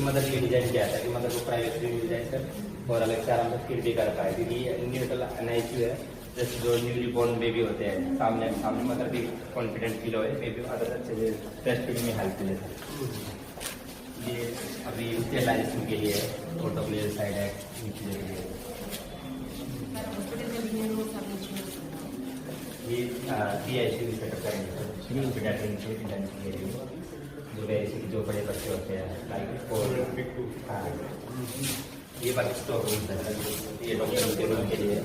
Mother ये design किया था कि मदर को प्राइवेसी मिल जाए सर, और अलग से आराम से फीड भी कर पाए, क्योंकि न्यूट्रल NICU है, जैसे जो न्यूली बॉर्न बेबी होते हैं सामने मदर भी कॉन्फिडेंट फील हो, बेबी अदर अच्छे से ब्रेस्ट फीडिंग में हेल्प मिले। ये अभी स्टेलाइजेशन के लिए ऑटोक्लेव साइड है ये PICU सेटअप करेंगे जो बड़े बच्चे होते हैं लाइक ये बाकी स्टॉक रूम है, ये डॉक्टर के रूम के लिए,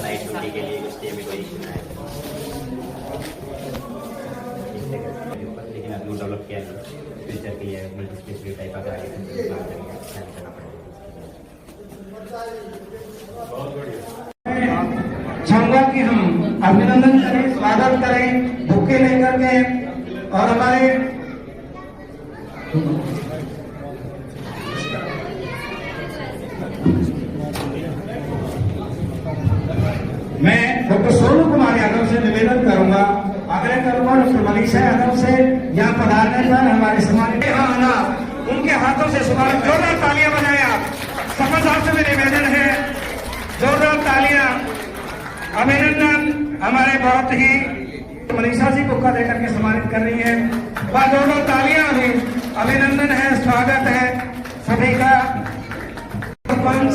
नाइट ड्यूटी के लिए स्टे में कोई इशू ना है, लेकिन अभी डेवलप किया है फ्यूचर के लिए मल्टी स्पेशलिटी टाइप का आगे करना पड़ेगा। चाहूंगा कि हम अभिनंदन करें, स्वागत करें बुके लेकर के, और हमारे मैं डॉक्टर सोनू कुमार यादव से निवेदन करूंगा, आग्रह करूंगा डॉक्टर मनीषा यादव से यहाँ पधारने पर हमारे सम्मानित आना उनके हाथों से शुभारंभ, जोरदार तालियां बजाएं आप। सरपंच साहब से भी निवेदन है, जोरदार तालियां। अभिनंदन हमारे बहुत ही मनीषा जी को बुक्का देकर के सम्मानित कर रही है, वह जोरदार तालियां भी अभिनंदन है, स्वागत है सभी का। सरपंच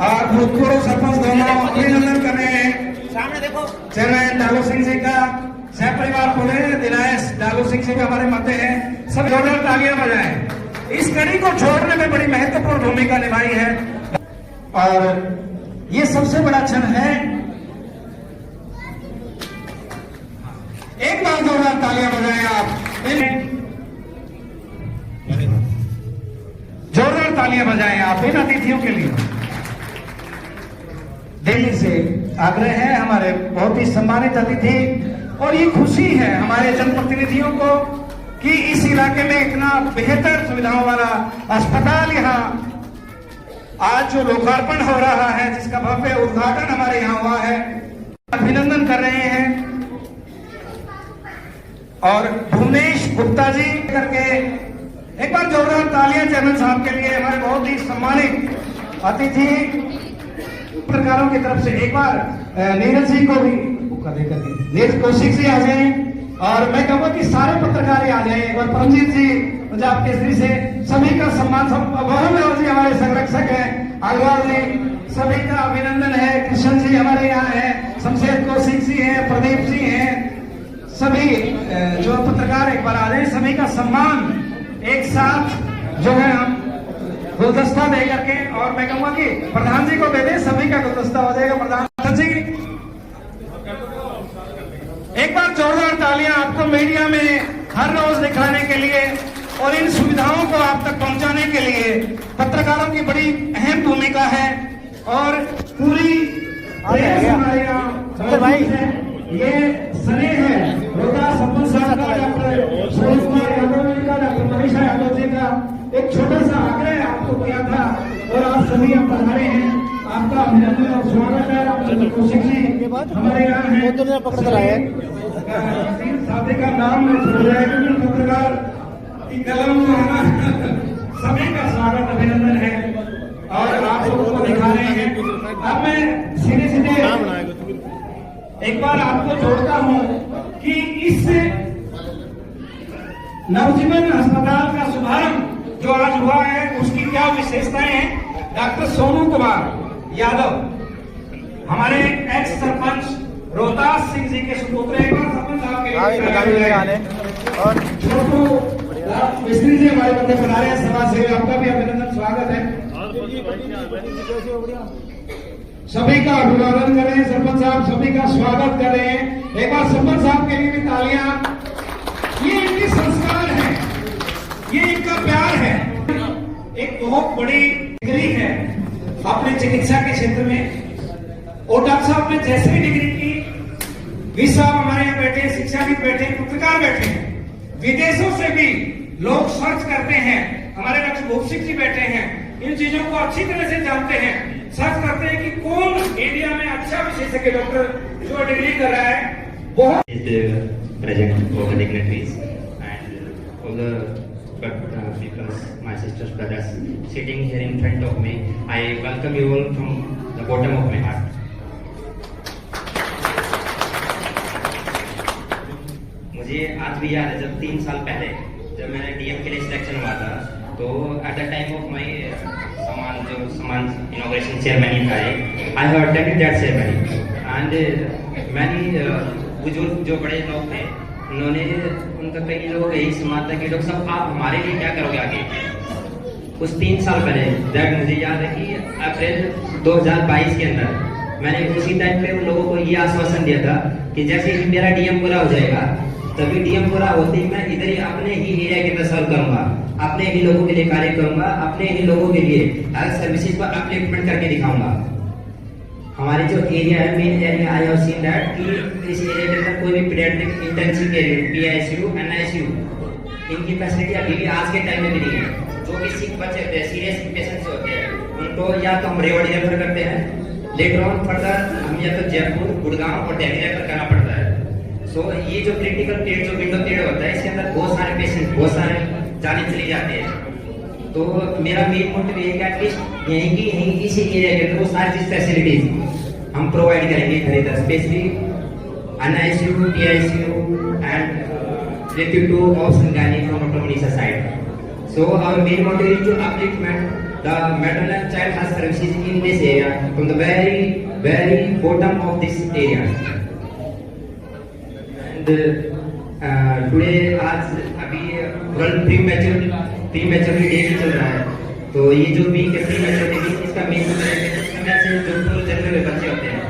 और भूतपूर्व सरपंच दोनों अभिनंदन कर रहे हैं। सामने देखो चेयरमैन डालू सिंह जी का, सह परिवार पुणे दिनायश डालू सिंह जी भी हमारे मध्य हैं, सब जोरदार तालियां बजाएं। इस कड़ी को छोड़ने में बड़ी महत्वपूर्ण भूमिका निभाई है, और ये सबसे बड़ा क्षण है। एक बार जोरदार तालियां बजाएं आप, जोरदार तालियां बजाएं आप इन अतिथियों के लिए। दिल्ली से आग्रह है हमारे बहुत ही सम्मानित अतिथि, और ये खुशी है हमारे जनप्रतिनिधियों को कि इस इलाके में इतना बेहतर सुविधाओं वाला अस्पताल यहाँ आज जो लोकार्पण हो रहा है, जिसका भव्य उद्घाटन हमारे यहाँ हुआ है, अभिनंदन कर रहे हैं। और भुवनेश गुप्ता जी करके एक बार जोरदार तालियां चेयरमैन साहब के लिए, हमारे बहुत ही सम्मानित अतिथि पत्रकारों की तरफ से। एक बार नीरज जी को भी मौका देकर के, नीरज कौशिक जी आ जाएं, और मैं कहूंगा कि सारे पत्रकार आ जाएं। एक बार परमजीत जी पंजाब केसरी से, सभी का सम्मान, वरुण जी हमारे संरक्षक हैं, अग्रवाल जी, सभी का अभिनंदन है। कृष्ण जी हमारे यहाँ है, शमशेर कौशिक जी हैं, प्रदीप जी हैं, सभी जो पत्रकार एक बार आ जाए, सभी का सम्मान एक साथ जो है हम गुलदस्ता दे करके, और मैं कहूंगा कि प्रधान जी को दे दे, सभी का गुलदस्ता हो जाएगा। प्रधान जी एक बार जोरदार तालियां आपको मीडिया में हर रोज दिखाने के लिए और इन सुविधाओं को आप तक पहुंचाने के लिए पत्रकारों की बड़ी अहम भूमिका है। और पूरी हमारे यहाँ ये स्नेह है रोहतास सरपंच साहब का, डॉक्टर सोनू कुमार यादव जी का, डॉक्टर मनीषा यादव जी का एक छोटा सा आग्रह आपको किया था, और आप सभी यहाँ पधारे हैं, आपका अभिनंदन और स्वागत है। कौशिक जी हमारे यहाँ है, साथी का नाम में छोड़ जाए क्योंकि पत्रकार की कलम जो है ना, सभी का स्वागत अभिनंदन है, और आप लोगों को दिखा रहे हैं। अब मैं सीधे सीधे एक बार आपको जोड़ता हूं कि इस नवजीवन अस्पताल का शुभारंभ जो आज हुआ है, उसकी क्या विशेषताएं हैं। डॉक्टर सोनू कुमार यादव हमारे एक्स सरपंच रोहतास सिंह जी के सुपुत्र, एक बार सरपंच साहब के लिए, और छोटू मिस्त्री जी हमारे बंदे बना रहे हैं समाज सेवी, आपका भी अभिनंदन स्वागत है। सभी का अभिवादन करें, सरपंच साहब सभी का स्वागत कर रहे हैं। एक बार सरपंच साहब के लिए भी तालियां। ये इनके संस्कार है, ये इनका प्यार है, एक बहुत बड़ी डिग्री है अपने चिकित्सा के क्षेत्र में। और डॉक्टर साहब ने जैसे ही डिग्री की, वी साहब हमारे यहाँ बैठे, शिक्षाविद बैठे, पत्रकार बैठे हैं, विदेशों से भी लोग सर्च करते हैं, हमारे डॉक्टर भूपसिंह जी बैठे हैं, इन चीजों को अच्छी तरह से जानते हैं, सर्च करते हैं कि कौन इंडिया में अच्छा विशेषज्ञ डॉक्टर जो डिग्री कर रहा है। बहुत present for the dignitaries and all the peoples, my sisters, brothers, sitting here in front of me, I welcome you all from the bottom of my heart. मुझे आज भी याद है जब 3 साल पहले जब मैंने डीएम के लिए सिलेक्शन हुआ था, तो at the time of my समान इनॉग्रेशन सेरेमनी था, I have attended that ceremony and many बुजुर्ग जो बड़े लोग थे, उन्होंने उनका कई लोग यही समाज था कि डॉक्टर साहब आप हमारे लिए क्या करोगे आगे। उस 3 साल पहले दैट मुझे याद है कि अप्रैल 2022 के अंदर मैंने उसी टाइम पे उन लोगों को ये आश्वासन दिया था कि जैसे ही मेरा डीएम पूरा हो जाएगा, तभी डीएम पूरा होते ही मैं इधर ही अपने ही एरिया के अंदर सर्व करूंगा, अपने ही लोगों के लिए कार्य करूंगा, अपने ही लोगों के लिए हेल्थ सर्विसेज पर अपलिफ्टमेंट करके दिखाऊंगा। हमारे जो एरिया है, main area, I have seen that कि इस एरिया के अंदर कोई भी paediatric intensive care unit, PICU, NICU, इनकी फैसिलिटी अभी भी आज के टाइम में भी नहीं है। जो भी सिक बच्चे होते हैं, सीरियस पेशेंट्स होते हैं, उनको या तो हम रेवाड़ी रेफर करते हैं, लेटर ऑन फर्दर हम या तो जयपुर, गुड़गांव और दिल्ली रेफर करना पड़ता है। सो ये जो क्रिटिकल पीरियड, जो विंडो पीरियड होता है, इसके अंदर बहुत सारे पेशेंट, बहुत सारे जाने चले जाते हैं। तो मेरा मेन मोटिव ये है कि एटलीस्ट यहीं इसी एरिया के अंदर वो सारी चीज फैसिलिटीज हम प्रोवाइड करेंगे खरीदा, specially NICU, TICU and related to obs and gynae from Dr. Manisha side. So our main motive is to upliftment the maternal and child health services in this area from the very bottom of this area. And today आज अभी world prematurity day भी चल रहा है, तो ये जो week है प्रीमैच्योरिटी वीक, इसका मेन जो पूर्व जन्मे हुए बच्चे होते हैं,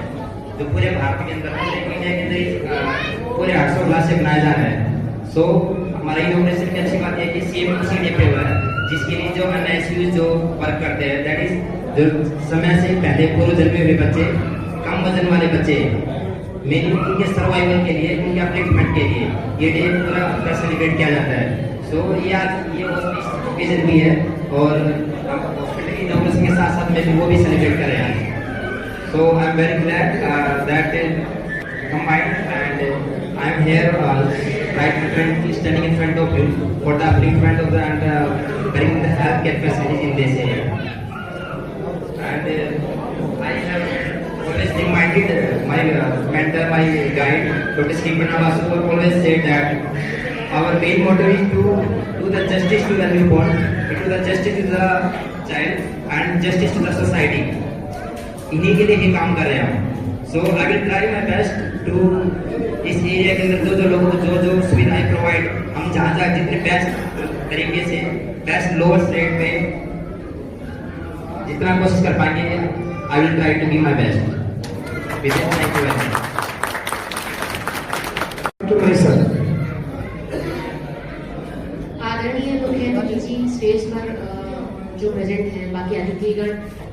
जो पूरे भारत के अंदर, इंडिया के अंदर पूरे 800 क्लास से बनाया जा रहा है। सो हमारा इनोग्रेशन की अच्छी बात है कि सेम उसी डे पे हुआ है, जिसके लिए जो एनआईसीयू जो वर्क करते हैं, दैट इज जो समय से पहले पूर्व जन्मे हुए बच्चे, कम वजन वाले बच्चे, मेनली उनके सर्वाइवल के लिए, उनके अपलिफ्टमेंट के लिए ये डे पूरा सेलिब्रेट किया जाता है। सो ये आज ये ओकेजन भी है और हॉस्पिटल की इनोग्रेशन के साथ साथ में भी वो भी सेलिब्रेट कर रहे हैं। So I am very glad that combined and I am here right standing in front of you for the upliftment of the and bringing the healthcare facilities in this area. And I have always reminded my mentor, my guide, Dr. Stephen Navasu, always said that our main motive is to do the justice to the newborn, to the justice to the child and justice to the society. इन्हीं के लिए ही काम कर रहे हैं हम। So I will try my best to इस area के अंदर जो लोगों को जो सुविधाएं प्रोवाइड, हम जहाँ जितने बेस्ट तरीके से, बेस्ट लोअर रेट पे जितना कोशिश कर पाएंगे, I will try to give my best. Thank you very much. आदरणीय मुख्यमंत्री जी, स्टेज पर जो प्रेजेंट हैं, बाकी अतिथिगण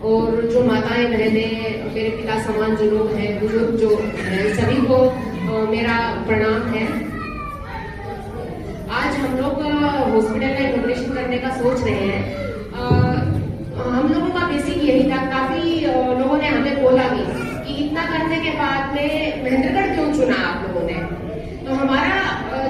और जो माताएं, बहनें, मेरे पिता समान जो लोग हैं, बुजुर्ग जो हैं, सभी को मेरा प्रणाम है। आज हम लोग हॉस्पिटल का इनॉग्रेशन करने का सोच रहे हैं। हम लोगों का बेसिक यही था, काफी लोगों ने हमें बोला भी कि इतना करने के बाद में महेंद्रगढ़ क्यों चुना आप लोगों ने। तो हमारा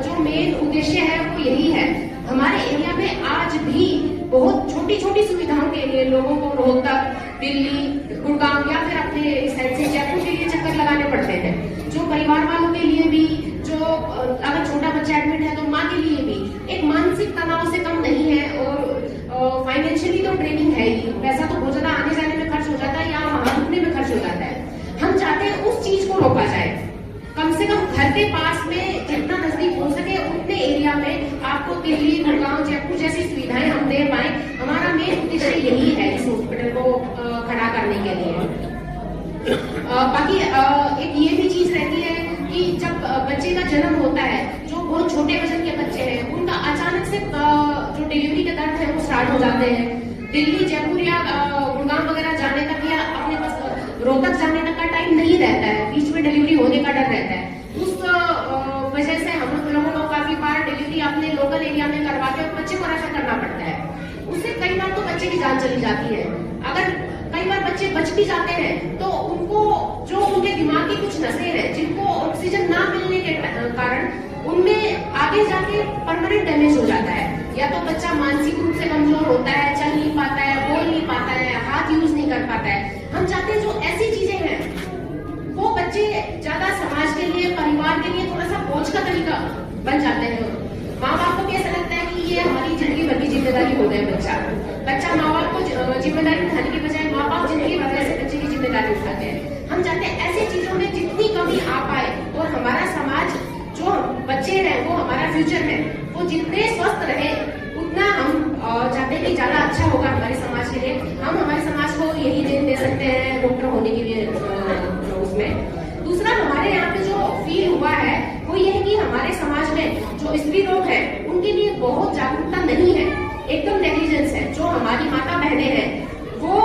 जो मेन उद्देश्य है वो यही है, हमारे एरिया में आज भी बहुत छोटी छोटी सुविधाओं के लिए लोगों को रोहतक, दिल्ली, गुड़गांव या फिर अपने साइड से जयपुर के लिए चक्कर लगाने पड़ते हैं। जो परिवार वालों के लिए भी, जो अगर छोटा बच्चा एडमिट है तो माँ के लिए भी एक मानसिक तनाव से कम नहीं है। और फाइनेंशियली तो ट्रेनिंग है ही, पैसा तो बहुत ज्यादा आने जाने में खर्च हो जाता है या वहां रुकने में खर्च हो जाता है। हम चाहते हैं उस चीज को रोका जाए, कम से कम घर के पास में जितना नजदीक हो सके उतने एरिया में आपको दिल्ली, गुड़गांव, जयपुर जैसी सुविधाएं हम दे पाए। हमारा मेन उद्देश्य यही है इस हॉस्पिटल को खड़ा करने के लिए। बाकी एक ये भी चीज रहती है कि जब बच्चे का जन्म होता है, जो बहुत छोटे वजन के बच्चे हैं, उनका अचानक से जो डिलीवरी के दर्द है वो स्टार्ट हो जाते हैं। दिल्ली, जयपुर या गुड़गांव वगैरह जाने तक या अपने पास रोहतक जाने तक का टाइम नहीं रहता है, बीच में डिलीवरी होने का डर रहता है। उस वजह से हम लोगों को काफी बार डिलीवरी अपने लोकल एरिया में करवा के बच्चे को रेफर करना पड़ता है। उससे कई बार तो बच्चे की जान चली जाती है। अगर कई बार बच्चे बच भी जाते हैं तो उनको जो उनके दिमाग की कुछ नसें हैं जिनको ऑक्सीजन ना मिलने के कारण उनमें आगे जाके परमानेंट डैमेज हो जाता है। या तो बच्चा मानसिक रूप से कमजोर होता है, चल नहीं पाता है, बोल नहीं पाता है, हाथ यूज नहीं कर पाता है। हम चाहते हैं जो ऐसी चीजें हैं वो बच्चे ज्यादा समाज के लिए, परिवार के लिए थोड़ा सा बोझ का तरीका बन जाते हैं। माँ बाप को भी ऐसा लगता है कि ये हमारी जिंदगी भर की जिम्मेदारी हो गई। बच्चा माँ बाप को जिम्मेदारी उठाने की बजाय माँ बाप जिंदगी भर ऐसे बच्चे की जिम्मेदारी उठाते हैं। हम चाहते हैं ऐसी चीजों में जितनी कमी आ पाए और हमारा समाज जो बच्चे हैं वो हमारा फ्यूचर है, वो जितने स्वस्थ रहे उतना हम चाहते हैं कि ज्यादा अच्छा होगा हमारे समाज के लिए। हम हमारे समाज को यही दे सकते हैं डॉक्टर होने के लिए उसमें। दूसरा हमारे यहाँ पे जो फील हुआ है वो ये है कि हमारे समाज में जो स्त्री रोग है उनके लिए बहुत जागरूकता नहीं है, एकदम नेग्लिजेंस है। जो हमारी माता बहनें हैं वो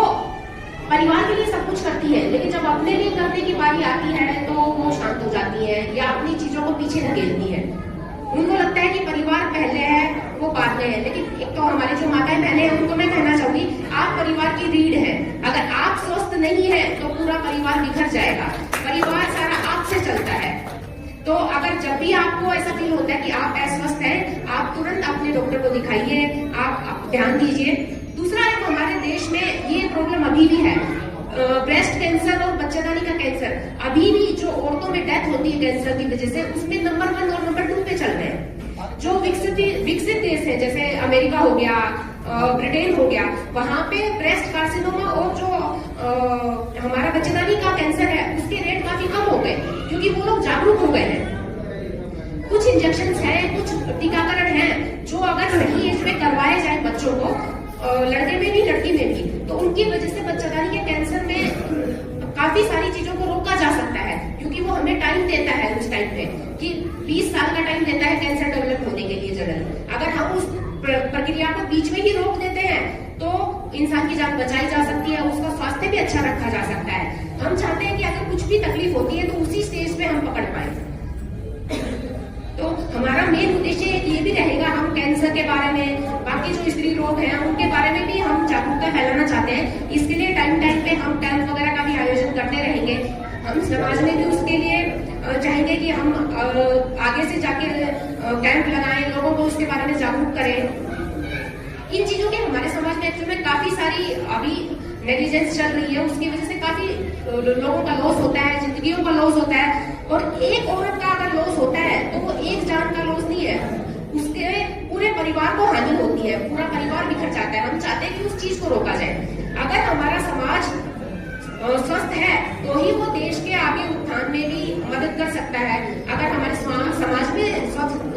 परिवार के लिए सब कुछ करती है, लेकिन जब अपने लिए करने की बारी आती है तो वो शांत हो जाती है या अपनी चीजों को पीछे धकेलती है। उनको लगता है कि परिवार पहले है, वो बाद में है। लेकिन एक तो हमारी जो माताएं बहनें हैं उनको मैं कहना चाहूंगी, आप परिवार की रीढ़ है। अगर आप स्वस्थ नहीं है तो पूरा परिवार बिखर जाएगा। परिवार सारा आपसे चलता है। तो अगर जब भी आपको ऐसा फील होता है कि आप अस्वस्थ हैं, आप तुरंत अपने डॉक्टर को दिखाइए, आप ध्यान दीजिए। दूसरा एक हमारे देश में ये प्रॉब्लम अभी भी है, ब्रेस्ट कैंसर और बच्चेदानी का कैंसर अभी भी जो औरतों में डेथ होती है कैंसर की वजह से, उसमें नंबर 1 और नंबर 2 पे चल रहे हैं। जो विकसित देश है जैसे अमेरिका हो गया, ब्रिटेन हो गया, वहां पे ब्रेस्ट कार्सिनोमा और जो हमारा बच्चेदानी का कैंसर है उसके रेट काफी कम हो गए, क्योंकि वो लोग जागरूक हो गए हैं। कुछ इंजेक्शन है, कुछ टीकाकरण है जो अगर सही एज में करवाए जाए बच्चों को, लड़के में भी लड़की में भी, तो उनकी वजह से बच्चेदानी के कैंसर में काफी सारी चीजों को रोका जा सकता है। क्योंकि वो हमें टाइम देता है उस टाइम पे कि 20 साल का टाइम देता है कैंसर डेवलप होने के लिए जनरल। अगर हम उस प्रक्रिया को बीच में ही रोक देते हैं तो इंसान की जान बचाई जा सकती है, उसका स्वास्थ्य भी अच्छा रखा जा सकता है। हम चाहते हैं कि अगर कुछ भी तकलीफ होती है तो उसी स्टेज पे हम पकड़ पाए। तो हमारा मेन उद्देश्य ये भी रहेगा, हम कैंसर के बारे में, बाकी जो स्त्री रोग हैं उनके बारे में भी हम जागरूकता फैलाना चाहते हैं। इसके लिए टाइम पे हम कैंप वगैरह का भी आयोजन करते रहेंगे। हम समाज में भी उसके लिए चाहेंगे कि हम आगे से जाके कैंप लगाएं, लोगों को उसके बारे में जागरूक करें। इन चीजों के हमारे समाज में एक्चुअली में काफी सारी अभी नेग्लिजेंस चल रही है, उसकी वजह से काफी लोगों का लॉस होता है, जिंदगियों का लॉस होता है। और एक औरत का अगर लॉस होता है तो वो एक जान का लॉस नहीं है, उसके पूरे परिवार को हानि होती है, पूरा परिवार बिखर जाता है। हम चाहते हैं कि उस चीज को रोका जाए। अगर हमारा समाज स्वस्थ है तो ही वो देश के आगे उत्थान में भी मदद कर सकता है। अगर हमारे समाज में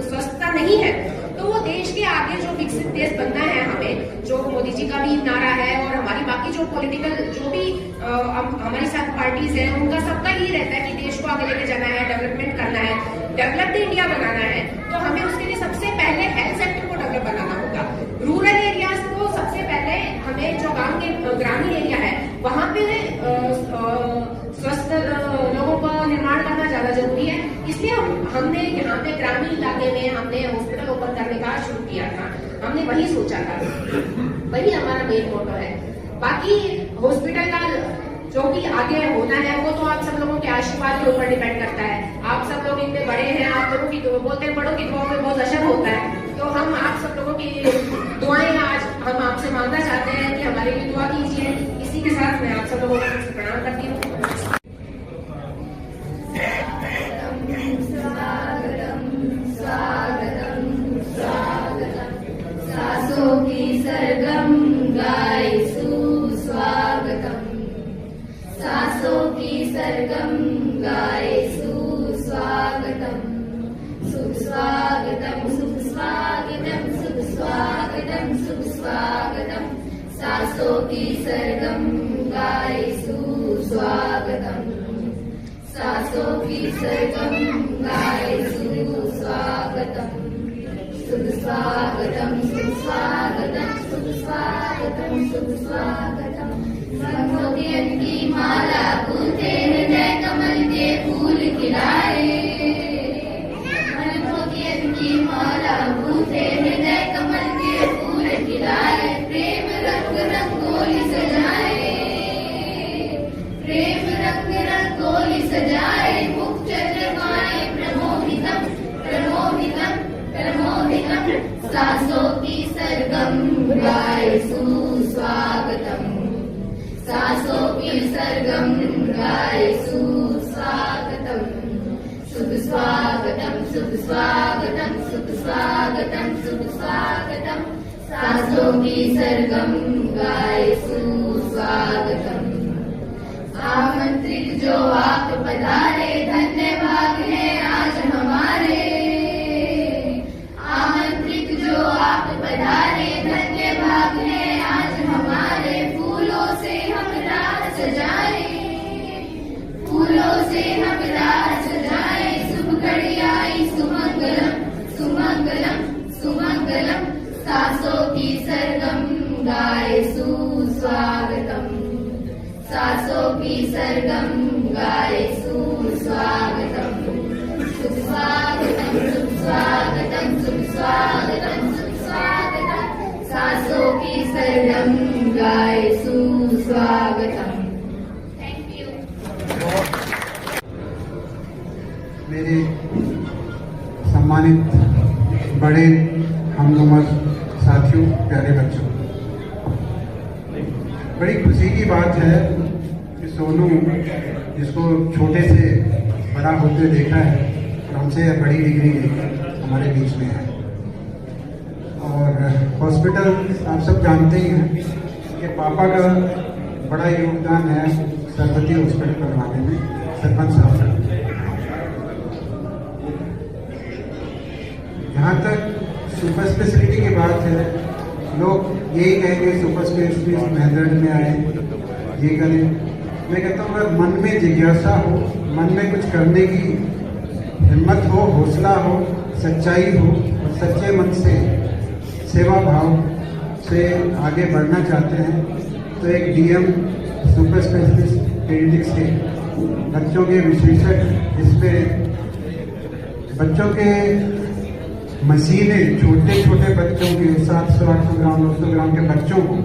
स्वस्थता नहीं है तो वो देश के आगे जो विकसित देश बनना है हमें, जो मोदी जी का भी नारा है और हमारी बाकी जो पॉलिटिकल जो भी हमारी साथ पार्टीज हैं उनका सबका ही रहता है कि देश को आगे लेके जाना है, डेवलपमेंट करना है, डेवलप्ड इंडिया बनाना है। तो हमें उसके लिए सबसे पहले हेल्थ सेक्टर को डेवलप बनाना होगा। रूरल एरियाज को सबसे पहले हमें जो गांव के ग्रामीण एरिया है वहां पे स्वस्थ लोगों का निर्माण करना ज्यादा जरूरी है। इसलिए हमने यहाँ पे ग्रामीण इलाके में हमने हॉस्पिटल ओपन करने का शुरू किया था। हमने वही सोचा था, वही हमारा मेन मोटो है। बाकी हॉस्पिटल का जो भी आगे होना है वो तो आप सब लोगों के आशीर्वाद के ऊपर डिपेंड करता है। आप सब लोग इतने बड़े हैं, आप लोगों की बोलते हैं बड़ों की दुआओं में बहुत असर होता है। तो हम आप सब लोगों की दुआएं आज हम आपसे मांगना चाहते हैं कि हमारे लिए दुआ कीजिए। इसी के साथ मैं आप सब लोगों को प्रणाम करती हूँ। सासों की सरगम गाय सुस्वागतम, सासों की सरगम गाय सुस्वागतम, सुस्वागतम सुस्वागतम सुस्वागतम सुस्वागतम, सासों की सरगम गाय सुस्वागतम, सासों की सरगम गाय सुस्वागतम, सुस्वागतम सुस्वागतम सुस्वागतम सुस्वागतम। मोतियन की माला गूंथे हृदय कमल के फूल खिलाए, मोतियन की माला गूंथे हृदय कमल के फूल खिलाए, प्रेम रंग रंगोली सजाए, प्रेम रंग रंगोली सजाए, मुख चंद्रमाए प्रमोदितम प्रमोदितम प्रमोदितम, सासों की गाए सुस्वागतम् सांसों की सरगम गाए सुस्वागतम् शुभ स्वागतम् शुभ स्वागतम् शुभ स्वागतम् शुभ स्वागतम् सांसों की सरगम गाए सुस्वागतम् आमंत्रित जो आप पधारे धन्य भाग है आज हमारे आमंत्रित जो आप पधारे धन्य भाग है आज हमारे फूलों से हम राह सजाए फूलों से हम राह सजाए शुभ घड़ी आई सुमंगलम सुमंगलम सुमंगलम सांसों की सरगम गाए सुस्वागतम सांसों की सरगम गाए सुस्वागतम शुभ स्वागतम शुभ स्वागतम शुभ स्वागतम शुभ स्वागतम सांसों की सरगम गाए सुस्वागतम। Thank you. मेरे सम्मानित बड़े हमउम्र साथियों, प्यारे बच्चों, बड़ी खुशी की बात है कि सोनू, जिसको छोटे से बड़ा होते देखा है और हमसे बड़ी डिग्री लेकर हमारे बीच में है। और हॉस्पिटल आप सब जानते ही हैं कि पापा का बड़ा योगदान है सरस्वती हॉस्पिटल बनवाने में, सरपंच साहब का। जहाँ तक सुपर स्पेशलिटी की बात है, लोग यही कहेंगे सुपर स्पेशलिस्ट महेंद्रगढ़ में आए, ये करें। मैं कहता हूँ अगर मन में जिज्ञासा हो, मन में कुछ करने की हिम्मत हो, हौसला हो, सच्चाई हो और सच्चे मन से सेवा भाव से आगे बढ़ना चाहते हैं तो एक डीएम सुपर स्पेशलिस्ट पीडियाट्रिक्स के बच्चों के विशेषज्ञ, जिसमें बच्चों के मशीनें, छोटे छोटे बच्चों के 700-800 ग्राम 900 ग्राम के बच्चों को,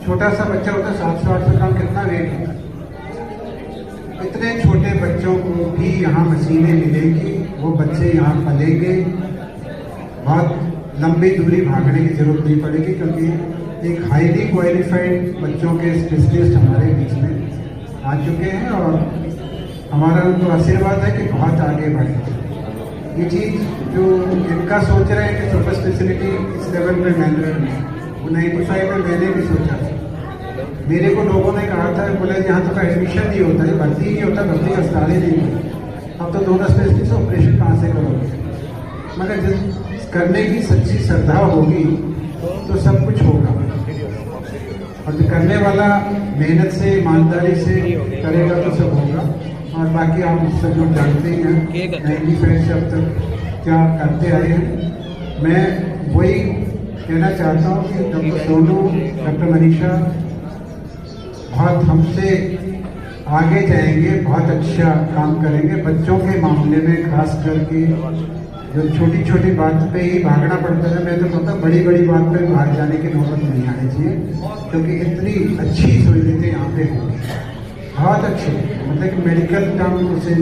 छोटा सा बच्चा होता है 700-800 ग्राम, कितना वेट होता है, इतने छोटे बच्चों को भी यहाँ मशीनें मिलेंगी। वो बच्चे यहाँ पलेंगे, बहुत लंबी दूरी भागने की जरूरत नहीं पड़ेगी, क्योंकि एक हाईली क्वालिफाइड बच्चों के स्पेशलिस्ट हमारे बीच में आ चुके हैं और हमारा उनको आशीर्वाद है कि बहुत आगे बढ़ेंगे। ये चीज़ जो इनका सोच रहे हैं कि सुपर स्पेशलिटी इस लेवल पे महेंद्रगढ़ में, वो 95 में मैंने भी सोचा था। मेरे को लोगों ने कहा था, बोले यहाँ तो एडमिशन नहीं होता है, भर्ती नहीं होता, भर्ती का अस्पताल ही नहीं होता, अब तो दोनों स्पेशलिस्ट ऑपरेशन कहाँ से करोगे। मगर जिस करने की सच्ची श्रद्धा होगी तो सब कुछ होगा, और जो करने वाला मेहनत से, ईमानदारी से करेगा तो सब होगा। और बाकी आप सब लोग जानते ही हैं 95 से अब तक क्या करते आए हैं। मैं वही कहना चाहता हूँ कि डॉक्टर सोनू, डॉक्टर मनीषा बहुत हमसे आगे जाएंगे, बहुत अच्छा काम करेंगे बच्चों के मामले में, खास करके जो छोटी छोटी बात पे ही भागना पड़ता है। मैं तो कहता हूँ बड़ी बड़ी बात पे भाग जाने की नौबत नहीं आनी चाहिए, क्योंकि इतनी अच्छी सहूलियतें यहाँ पे होंगी, बहुत अच्छी। मतलब मेडिकल टर्म से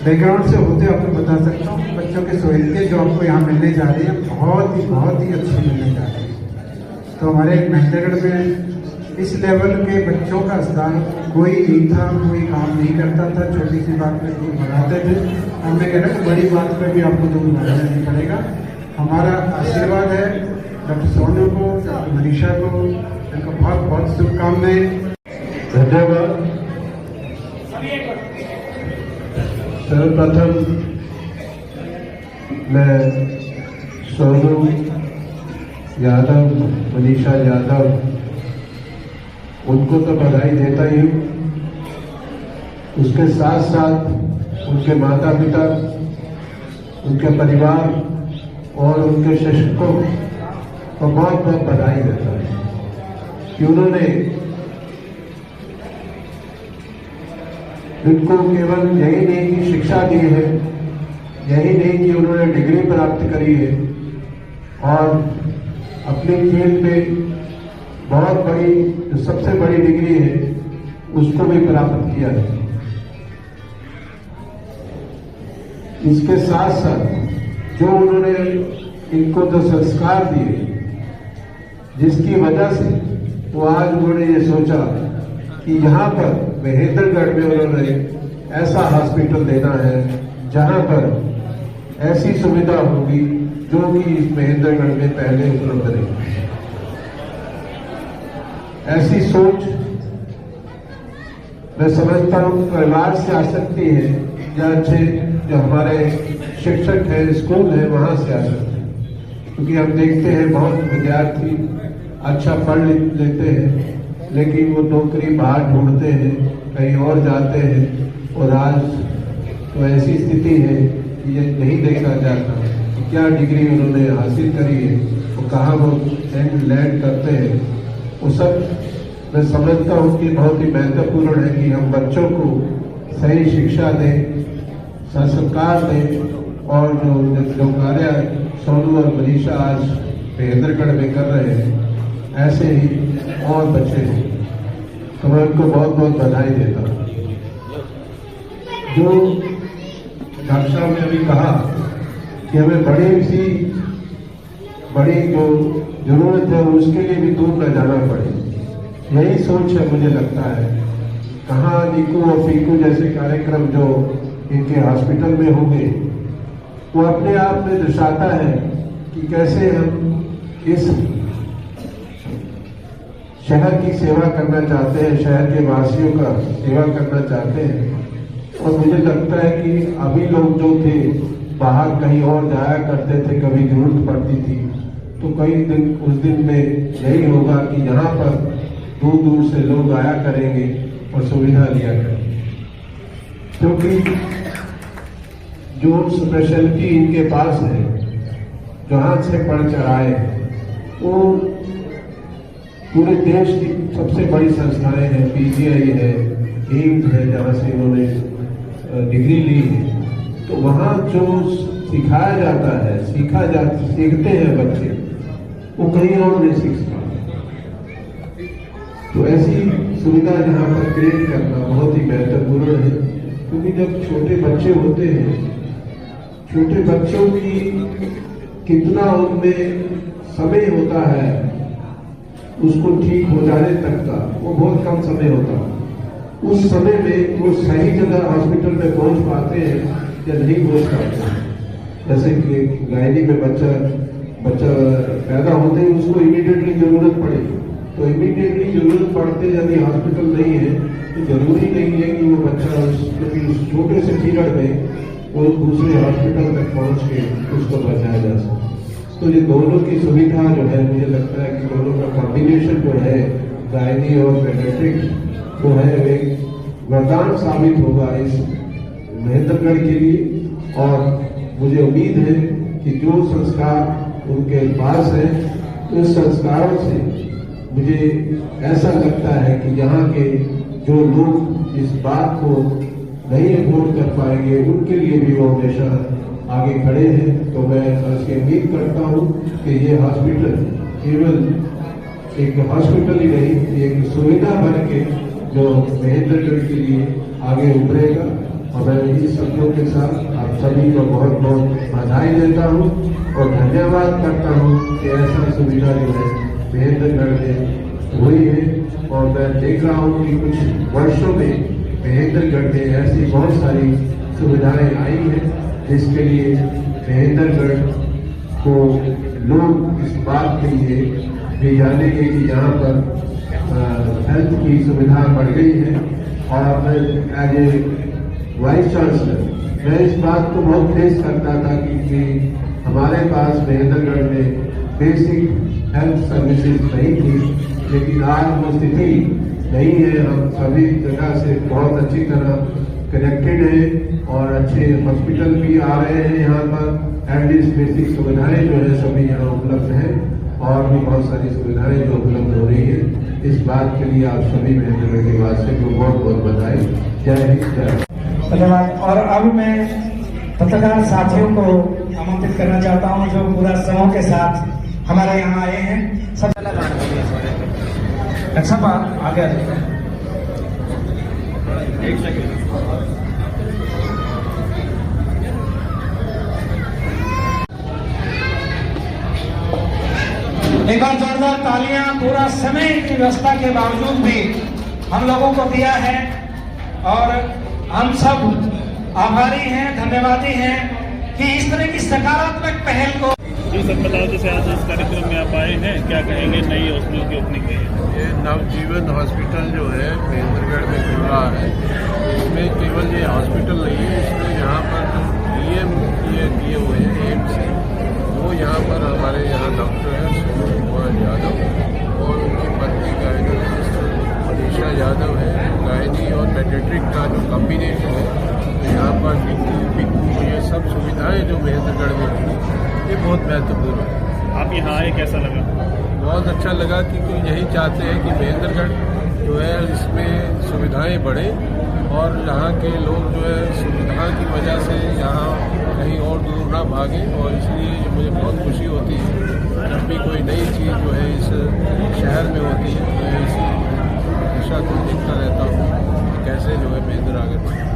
बैकग्राउंड से होते आपको बता सकता हूँ, बच्चों की सहूलियतें जो आपको यहाँ मिलने जा रही हैं बहुत ही अच्छी मिलने जा रही है। तो हमारे महेंद्रगढ़ में इस लेवल के बच्चों का अस्पताल कोई नहीं था, कोई काम नहीं करता था, छोटी सी बात पे दूर भगाते थे। हमने कहा कि बड़ी बात पे भी आपको दूर भगाना नहीं पड़ेगा। हमारा आशीर्वाद है डॉक्टर सोनू को, डॉक्टर मनीषा को, इनको बहुत बहुत शुभकामनाएं, धन्यवाद। सर्वप्रथम मैं सोनू यादव, मनीषा यादव, उनको तो बधाई देता ही हूँ, उसके साथ साथ उनके माता पिता, उनके परिवार और उनके शिक्षकों को बहुत बहुत बधाई देता है कि उन्होंने इनको केवल यही नहीं कि शिक्षा दी है, यही नहीं कि उन्होंने डिग्री प्राप्त करी है, और अपने फील्ड में बहुत बड़ी, जो सबसे बड़ी डिग्री है, उसको भी प्राप्त किया है। इसके साथ साथ जो उन्होंने इनको जो संस्कार दिए, जिसकी वजह से वो आज उन्होंने ये सोचा कि यहाँ पर महेंद्रगढ़ में उन्होंने ऐसा हॉस्पिटल देना है जहाँ पर ऐसी सुविधा होगी जो कि इस महेंद्रगढ़ में पहले उपलब्ध नहीं। ऐसी सोच मैं समझता हूँ परिवार से आ सकती है या अच्छे जो हमारे शिक्षक हैं, स्कूल है, वहां से आ सकती है। क्योंकि हम देखते हैं बहुत विद्यार्थी अच्छा पढ़ लेते हैं लेकिन वो नौकरी बाहर ढूंढते हैं, कहीं और जाते हैं और आज तो ऐसी स्थिति है कि ये नहीं देखा जाता कि क्या डिग्री उन्होंने हासिल करी है, वो कहाँ वो लैंड करते हैं। वो सब मैं समझता हूँ कि बहुत ही महत्वपूर्ण है कि हम बच्चों को सही शिक्षा दें, संस्कार दें और जो कार्य सोनू और मनीषा आज महेंद्रगढ़ में कर रहे हैं ऐसे ही और बच्चे हों। तो मैं उनको बहुत बहुत बधाई देता हूँ। जो डॉक्टर साहब ने अभी कहा कि हमें बड़ी जो जरूरत है उसके लिए भी दूर न जाना पड़े, यही सोच है मुझे लगता है। कहाँ निकू और फीकू जैसे कार्यक्रम जो इनके हॉस्पिटल में होंगे वो अपने आप में दर्शाता है कि कैसे हम इस शहर की सेवा करना चाहते हैं, शहर के वासियों का सेवा करना चाहते हैं। और मुझे लगता है कि अभी लोग जो थे बाहर कहीं और जाया करते थे, कभी जरूरत पड़ती थी, तो कई दिन उस दिन में यही होगा कि यहाँ पर दूर दूर से लोग आया करेंगे और सुविधा लिया करेंगे। क्योंकि जो स्पेशलिटी इनके पास है, जो हाथ से पढ़ चढ़ाए, वो पूरे देश की सबसे बड़ी संस्थाएं हैं। पीजीआई है, एम्स है जहाँ से उन्होंने डिग्री ली है। तो वहाँ जो सिखाया जाता है, सीखते हैं बच्चे, वो कहीं और नहीं सीख सकते। तो ऐसी सुविधा यहाँ पर क्रिएट करना बहुत ही महत्वपूर्ण है। क्योंकि जब छोटे बच्चे होते हैं, छोटे बच्चों की कितना उनमें समय होता है उसको ठीक हो जाने तक का, वो बहुत कम समय होता है। उस समय में वो सही जगह हॉस्पिटल में पहुंच पाते हैं या नहीं पहुंच पाते हैं। जैसे कि गायनी में बच्चा पैदा होते ही उसको इमीडिएटली जरूरत पड़े, तो इमीडिएटली जरूरत पड़ते यदि हॉस्पिटल नहीं है तो जरूरी नहीं है कि वो बच्चा उस छोटे से पीरियड में वो दूसरे हॉस्पिटल तक पहुंच के उसको बचाया जा सके। तो ये दोनों की सुविधा जो है, मुझे लगता है कि दोनों का कॉम्बिनेशन जो है, गायनी और पेडियाट्रिक, वो है एक वरदान साबित होगा इस महेंद्रगढ़ के लिए। और मुझे उम्मीद है कि जो संस्कार उनके पास है, उस संस्कारों से मुझे ऐसा लगता है कि यहाँ के जो लोग इस बात को नहीं अफोर्ड कर पाएंगे, उनके लिए भी वो हमेशा आगे खड़े हैं। तो मैं इसकी उम्मीद करता हूँ कि ये हॉस्पिटल केवल एक हॉस्पिटल ही नहीं, एक सुविधा बन के जो महेंद्रगढ़ के लिए आगे उभरेगा। और मैं इस शब्दों के साथ आप सभी को बहुत बहुत बधाई देता हूँ और धन्यवाद करता हूँ कि ऐसा सुविधा जो है महेंद्रगढ़ में हुई है। और मैं देख रहा हूँ कि कुछ वर्षों में महेंद्रगढ़ में ऐसी बहुत सारी सुविधाएं आई हैं जिसके लिए महेंद्रगढ़ को लोग इस बात के लिए भी जानेंगे कि यहाँ पर हेल्थ की सुविधा बढ़ गई है। और मैं एज ए वाइस चांसलर मैं इस बात को बहुत फेस करता था कि हमारे पास महेंद्रगढ़ में बेसिक हेल्थ सर्विसेज नहीं थी, लेकिन आज वो स्थिति नहीं है। हम सभी जगह से बहुत अच्छी तरह कनेक्टेड हैं और अच्छे हॉस्पिटल भी आ रहे हैं यहाँ पर। एटलीस्ट बेसिक सुविधाएं जो है सभी यहाँ उपलब्ध हैं और भी बहुत सारी सुविधाएं जो उपलब्ध हो रही है। इस बात के लिए आप सभी महेंद्रगढ़ के वासियों को बहुत बहुत बधाई। जय हिंद, जय। धन्यवाद। और अब मैं पत्रकार साथियों को आमंत्रित करना चाहता हूं जो पूरा समूह के साथ हमारे यहाँ आए हैं। सब अच्छा बात आगे एक सेकंड। एक बार जोरदार तालियां। पूरा समय की व्यवस्था के बावजूद भी हम लोगों को दिया है और हम सब आभारी हैं, धन्यवादी हैं कि इस तरह की सकारात्मक पहल को। जी सर, बताओ जैसे आज इस कार्यक्रम में आप आए हैं, क्या कहेंगे नई हॉस्पिटल की ओपनिंग के लिए? ये नवजीवन हॉस्पिटल जो है महेंद्रगढ़ में खुल रहा है, इसमें केवल ये हॉस्पिटल नहीं है, इसमें यहाँ पर जो डीएम किए हुए हैं एम्स से, वो यहाँ पर हमारे यहाँ डॉक्टर हैं सुनील कुमार यादव और उनकी पत्नी गायनोलॉजिस्ट मनीषा यादव है। गायनी और पेडियाट्रिक का जो कॉम्बिनेशन है, तो यहाँ पर बिक्कू ये सब सुविधाएँ जो महेंद्रगढ़ में हैं, ये बहुत महत्वपूर्ण है। आप यहाँ आए, कैसा लगा? बहुत अच्छा लगा, क्योंकि यही चाहते हैं कि महेंद्रगढ़ जो है इसमें सुविधाएं बढ़ें और यहाँ के लोग जो है सुविधा की वजह से यहाँ कहीं और दूर ना भागें, और इसलिए मुझे बहुत खुशी होती है जब भी कोई नई चीज़ जो है इस शहर में होती है, तो इसी दिशा को देखता रहता हूँ कैसे जो है महेंद्र आगे बढ़े।